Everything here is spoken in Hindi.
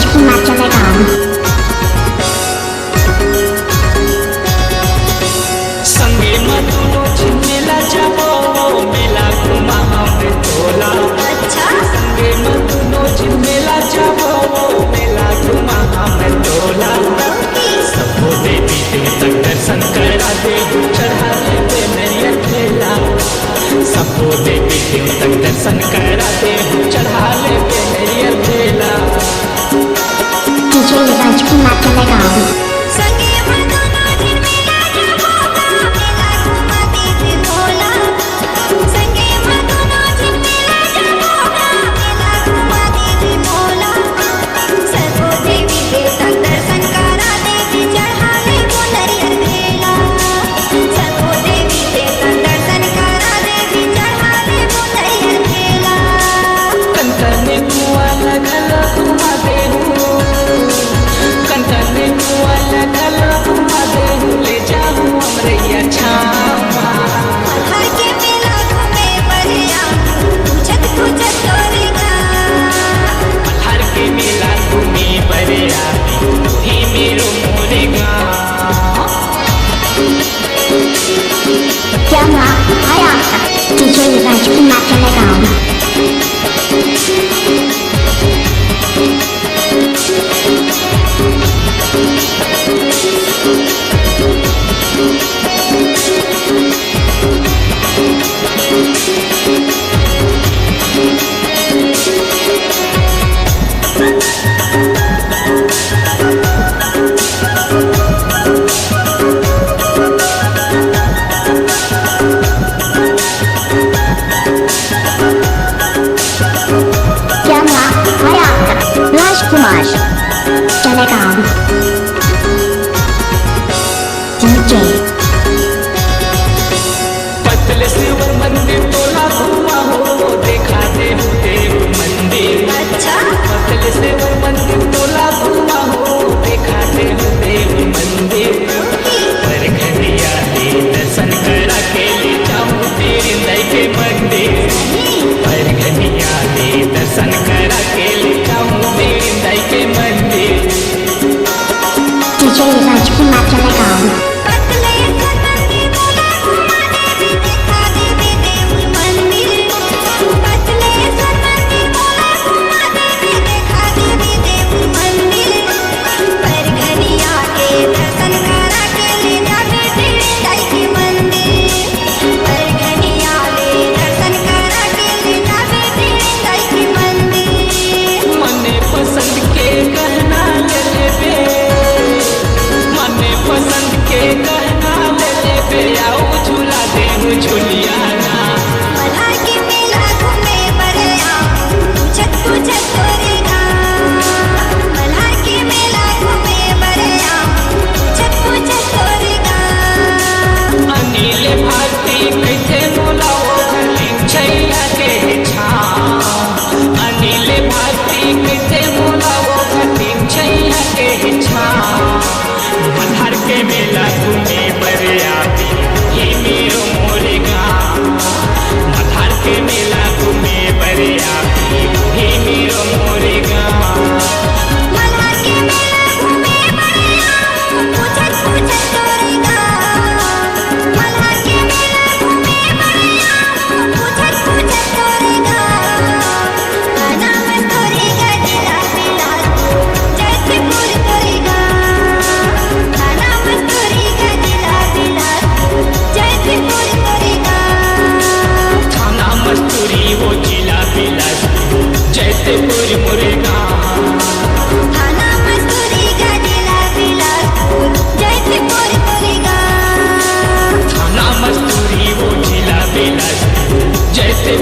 राजकुमार चलेगा। संगे मधुनो झिमेला जाबो मेला घुमा हमें तोला। अच्छा संगे मधुनो झिमेला जाबो मेला घुमा हमें तोला। सबो देवी देवता दर्शन करा दे चढ़ा दे नरियर खेला। सबो देवी देवता दर्शन करा दे चढ़ा ले नरियर खेला। डीजे राजकुमार चलेगा। क्या हुआ आया आपका? डीजे राजकुमार चलेगा। राजकुमार चलेगा। डीजे पतले शिव मंदिर तोला घुमा हो देखा दे देव मंदिर। अच्छा पतले शिव मंदिर तोला घुमा हो देखा दे देव मंदिर। पर घनिया दे दर्शन करा के ले जाऊं तेरे नई के मंदिर। पर घनिया दे दर्शन करा के ले जाऊं तेरे नई के मंदिर। डीजे राजकुमार चलेगा। जैसे